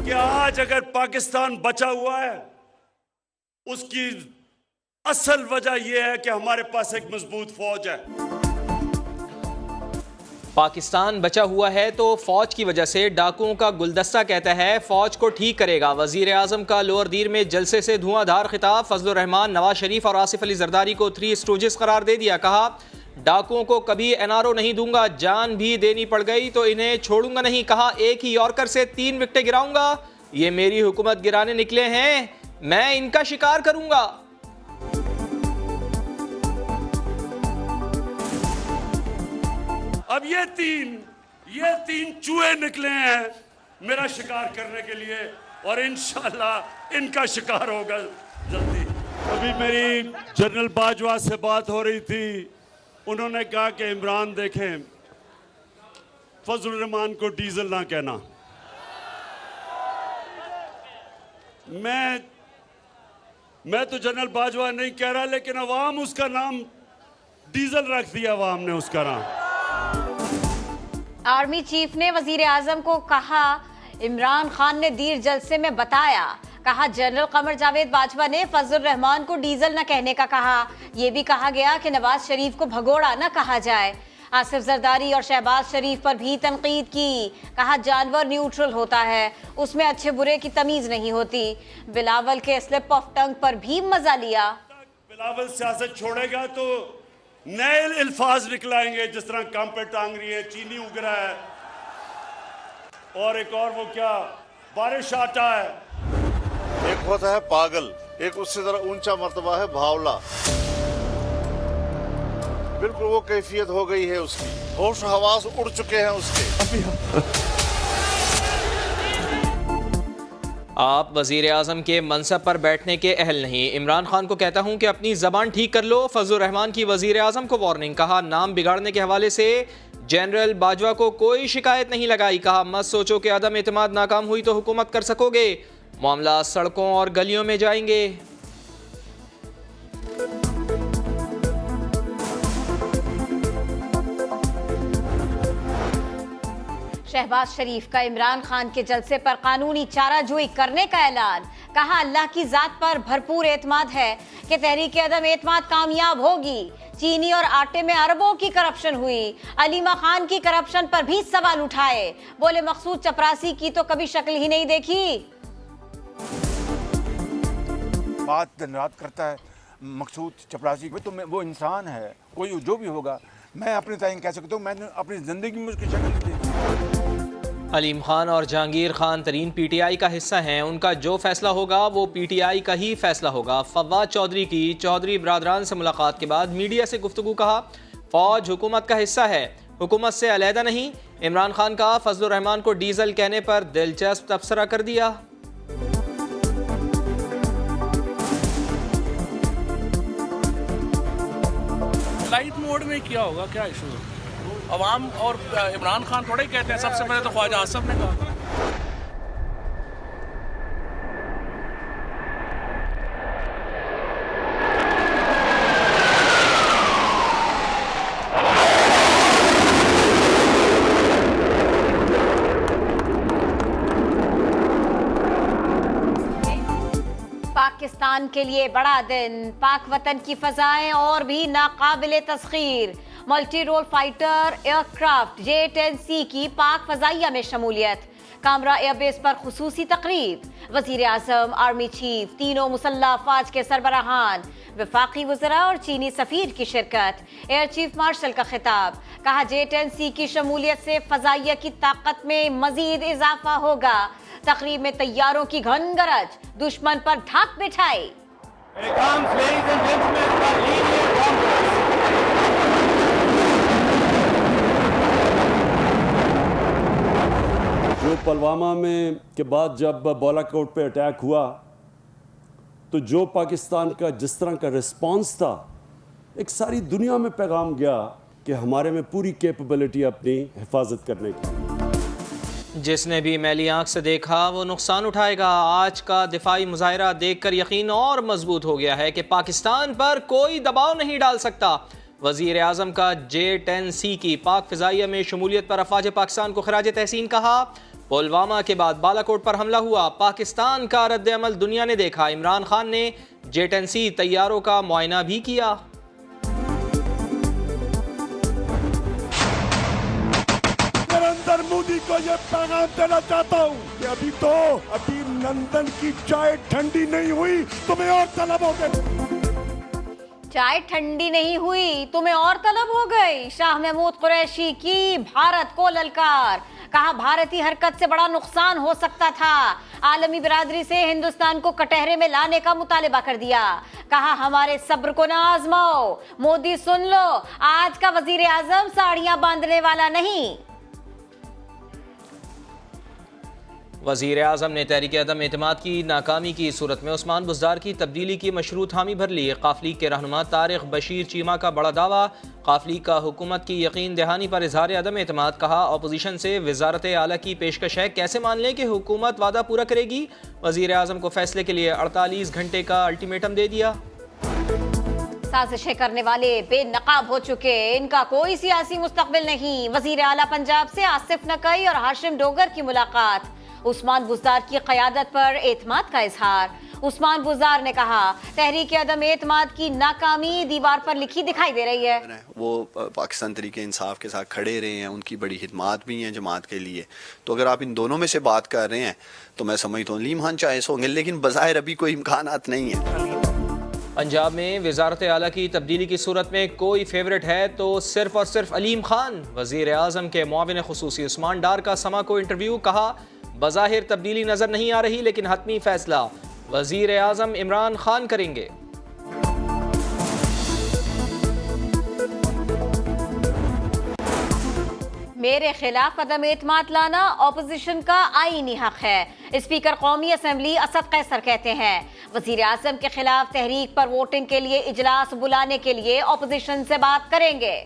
कि आज अगर पाकिस्तान बचा हुआ है उसकी असल वजह यह है कि हमारे पास एक मजबूत फौज है। पाकिस्तान बचा हुआ है तो फौज की वजह से, डाकुओं का गुलदस्ता कहता है फौज को ठीक करेगा। वजीर आजम का लोअर दीर में जलसे से धुआंधार खिताब। फजलुर रहमान, नवाज शरीफ और आसिफ अली जरदारी को थ्री स्टूजेस करार दे दिया। कहा डाकुओं को कभी एनआरओ नहीं दूंगा, जान भी देनी पड़ गई तो इन्हें छोड़ूंगा नहीं। कहा एक ही यॉर्कर से 3 विकेटें गिराऊंगा, ये मेरी हुकूमत गिराने निकले हैं, मैं इनका शिकार करूंगा। अब ये तीन चूहे निकले हैं मेरा शिकार करने के लिए और इंशाल्लाह इनका शिकार होगा जल्दी। अभी मेरी जनरल बाजवा से बात हो रही थी, उन्होंने कहा कि इमरान देखें फजलुर रहमान को डीजल ना कहना। मैं तो जनरल बाजवा नहीं कह रहा, लेकिन अवाम उसका नाम डीजल रख दिया, अवाम ने उसका नाम। आर्मी चीफ ने वजीर आजम को कहा इमरान खान ने दीर जलसे में बताया। कहा जनरल कमर जावेद बाजवा ने फजलुर रहमान को डीजल न कहने का कहा। यह भी कहा गया कि नवाज शरीफ को भगोड़ा न कहा जाए। आसिफ जरदारी और शहबाज शरीफ पर भी तनकीद की। कहा जानवर न्यूट्रल होता है, उसमें अच्छे बुरे की तमीज नहीं होती। बिलावल के स्लिप ऑफ टंग पर भी मजा लिया। बिलावल सियासत छोड़ेगा तो नए अल्फाज निकलाएंगे, जिस तरह काम पे टांग रही है, चीनी उग रहा है, और एक और वो क्या बारिश आता है। एक होता है पागल, एक उससे जरा ऊंचा मर्तबा है भावला। बिल्कुल वो कैफियत हो गई है उसकी, होश हवास उड़ चुके हैं उसके। आप वजीर आजम के मनसब पर बैठने के अहल नहीं। इमरान खान को कहता हूं कि अपनी जबान ठीक कर लो। फजलुर रहमान की वजीर आजम को वार्निंग। कहा नाम बिगाड़ने के हवाले से जनरल बाजवा को कोई शिकायत नहीं लगाई। कहा मत सोचो कि अदम एतमाद नाकाम हुई तो हुकूमत कर सकोगे, मामला सड़कों और गलियों में जाएंगे। शहबाज शरीफ का इमरान खान के जलसे पर कानूनी चाराजोई करने का ऐलान। कहा अल्लाह की जात पर भरपूर एतमाद है कि तहरीक अदम एतमाद कामयाब होगी। चीनी और आटे में अरबों की करप्शन हुई। अलीमा खान की करप्शन पर भी सवाल उठाए। बोले मकसूद चपरासी की तो कभी शक्ल ही नहीं देखी। बात दिन रात करता है मकसूद चपरासी, तो वो इंसान है, कोई जो भी होगा। मैं अपने ताईं कह सकता हूँ, मैंने अपनी जिंदगी में उसकी शक्ल नहीं देखी। अलीम खान और जहांगीर खान तरीन पीटीआई का हिस्सा हैं, उनका जो फैसला होगा वो पीटीआई का ही फैसला होगा। फवाद चौधरी की चौधरी बरादरान से मुलाकात के बाद मीडिया से गुफ्तगू। कहा फौज हुकूमत का हिस्सा है, हुकूमत से अलहदा नहीं। इमरान खान का फजलुर रहमान को डीजल कहने पर दिलचस्प तबसरा कर दिया। लाइट मोड में क्या होगा, क्या इशू है? अवाम और इमरान खान थोड़े ही कहते हैं, सबसे पहले तो ख्वाजा आसफ ने कहा। पाकिस्तान के लिए बड़ा दिन। पाक वतन की फजाएं और भी नाकाबिले तस्खीर। Multi role fighter aircraft J-10C की पाक फजाइया में शमूलियत। कामरा एयरबेस पर खुसूसी तकरीब। वजीर आजम, आर्मी चीफ, तीनों मुसल्लह अफवाज के सरबराहान, वफाकी वज़रा और चीनी सफीर की शिरकत। एयर चीफ मार्शल का खिताब। कहा J-10C की शमूलियत से फजाइया की ताकत में मजीद इजाफा होगा। तकरीब में तैयारों की घन गरज, दुश्मन पर ढाक बिठाई। जो पुलवामा में के बाद जब बालाकोट पे अटैक हुआ तो जो पाकिस्तान का जिस तरह का रिस्पांस था, एक सारी दुनिया में पैगाम गया कि हमारे में पूरी कैपेबिलिटी अपनी हिफाजत करने की। जिसने भी मैली आंख से देखा वो नुकसान उठाएगा। आज का दिफाई मुजाहिरा देखकर यकीन और मजबूत हो गया है कि पाकिस्तान पर कोई दबाव नहीं डाल सकता। वजीर आजम का J-10C की पाक फिजाइया में शमूलियत पर अफवाज पाकिस्तान को खराज तहसीन। कहा पुलवामा के बाद बालाकोट पर हमला हुआ, पाकिस्तान का रद्द अमल दुनिया ने देखा। इमरान खान ने जेट-10C तैयारों का मुआयना भी किया। नरेंद्र मोदी को ये पैगाम देना चाहता हूँ कि अभी लंदन की चाय ठंडी नहीं हुई, तुम्हें और तलब हो गए। चाय ठंडी नहीं हुई, तुम्हें और तलब हो गई। शाह महमूद कुरैशी की भारत को ललकार, कहा भारतीय हरकत से बड़ा नुकसान हो सकता था। आलमी बिरादरी से हिंदुस्तान को कटहरे में लाने का मुतालिबा कर दिया। कहा हमारे सब्र को ना आजमाओ, मोदी सुन लो, आज का वजीर आजम साड़ियां बांधने वाला नहीं। वज़ीर आज़म ने तहरीक अदम एतमाद की नाकामी की सूरत में उस्मान बुज़दार की तब्दीली की मशरूत हामी भर ली। काफली के रहनुमा तारिक बशीर चीमा का बड़ा दावा, काफली का हुकूमत की यकीन दहानी पर इजहार अदम एतमाद। कहा अपोजिशन से वजारत आला की पेशकश है, कैसे मान लें कि हुकूमत वादा पूरा करेगी। वज़ीर आज़म को फैसले के लिए 48 घंटे का अल्टीमेटम दे दिया। साजिशें करने वाले बेनकाब हो चुके, इनका कोई सियासी मुस्तकबिल नहीं। वजीर आला पंजाब से आसिफ नकवी और हाशिम डोगर की मुलाकात, उस्मान बुज़दार की क़यादत पर एतमाद का इजहार। उस्मान बुज़दार ने कहा तहरीक अदम एतमाद की नाकामी दीवार पर लिखी दिखाई दे रही है। वो पाकिस्तान तरीके इंसाफ के साथ खड़े रहे हैं, उनकी बड़ी खिदमात भी हैं जमात के लिए। तो अगर आप इन दोनों में से बात कर रहे हैं तो मैं समझता हूँ अलीम खान चॉइस होंगे, लेकिन बज़ाहिर अभी कोई इम्कानात नहीं है। पंजाब में वजारत आला की तब्दीली की सूरत में कोई फेवरेट है तो सिर्फ और सिर्फ अलीम खान। वज़ीर आज़म के मुआविन खुसूसी उस्मान डार का समा को इंटरव्यू, कहा बज़ाहिर तब्दीली नजर नहीं आ रही, लेकिन हतमी फैसला वज़ीर आज़म इमरान खान करेंगे। मेरे खिलाफ अदम एतमाद लाना ऑपोजिशन का आईनी हक है, स्पीकर कौमी असम्बली असद कैसर कहते हैं। वजीर आज़म के खिलाफ तहरीक पर वोटिंग के लिए इजलास बुलाने के लिए ऑपोजिशन से बात करेंगे।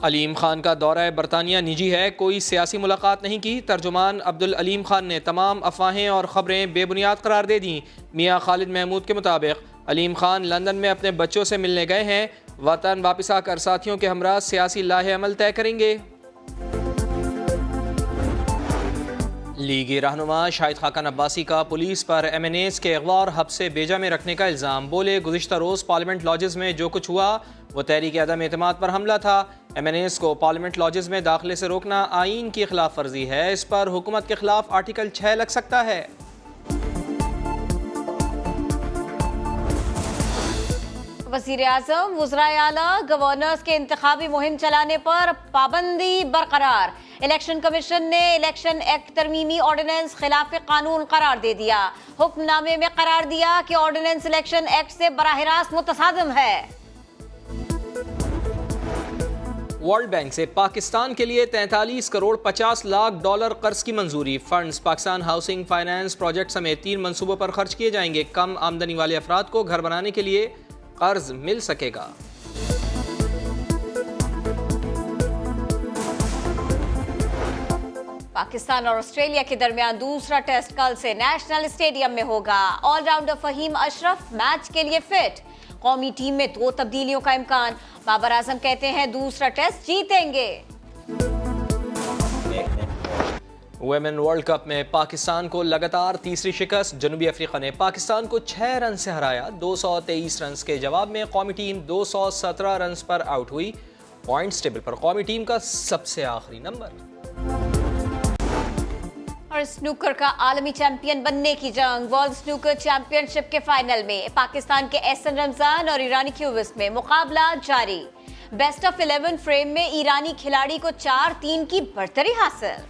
अलीम खान का दौरा बरतानिया निजी है, कोई सियासी मुलाकात नहीं की। तर्जुमान अब्दुल अलीम खान ने तमाम अफवाहें और ख़बरें बेबुनियाद करार दे दी। मियाँ खालिद महमूद के मुताबिक अलीम खान लंदन में अपने बच्चों से मिलने गए हैं, वतन वापस आकर साथियों के हमरा सियासी लाहे अमल तय करेंगे। लीगी रहनुमा शाहिद खाकन अब्बासी का पुलिस पर MNAs के अगवा और हब्स से बेजा में रखने का इल्ज़ाम। बोले गुज़िश्ता रोज़ पार्लियामेंट लॉजेस में जो कुछ हुआ वो तहरीक अदम एतमाद पर हमला था। MNAs को पार्लियामेंट लॉजेस में दाखिले से रोकना आईन की खिलाफ वर्जी है, इस पर हुकूमत के खिलाफ आर्टिकल 6 लग सकता है। वज़ीर आज़म वज़राए आला गवर्नर्स के इंतखाबी मुहिम चलाने पर पाबंदी बरकरार। इलेक्शन कमीशन ने इलेक्शन एक्ट तरमीमी ऑर्डिनेंस खिलाफ कानून करार दे दिया। हुक्मनामे में करार दिया कि ऑर्डिनेंस इलेक्शन एक्ट से बराह रास्त मुतसादिम है। वर्ल्ड बैंक से पाकिस्तान के लिए 43 करोड़ 50 लाख डॉलर कर्ज की मंजूरी। Funds Pakistan housing finance project समेत 3 मंसूबों पर खर्च किए जाएंगे। कम आमदनी वाले अफराद को घर बनाने के लिए कर्ज मिल सकेगा। पाकिस्तान और ऑस्ट्रेलिया के दरमियान दूसरा टेस्ट कल से नेशनल स्टेडियम में होगा। ऑलराउंडर फहीम अशरफ मैच के लिए फिट। कौमी टीम में 2 तब्दीलियों का इम्कान। बाबर आजम कहते हैं दूसरा टेस्ट जीतेंगे। वुमेन वर्ल्ड कप में पाकिस्तान को लगातार तीसरी शिकस्त। जनूबी अफ्रीका ने पाकिस्तान को 6 रन से हराया। 223 रन के जवाब में कौमी टीम 217 रन पर आउट हुई। पॉइंट्स टेबल पर कौमी टीम का सबसे आखिरी नंबर। और स्नूकर का आलमी चैंपियन बनने की जंग। वर्ल्ड स्नूकर चैंपियनशिप के फाइनल में पाकिस्तान के एहसन रमजान और ईरानी क्यूबिस में मुकाबला जारी। बेस्ट ऑफ 11 फ्रेम में ईरानी खिलाड़ी को 4-3 की बढ़तरी हासिल।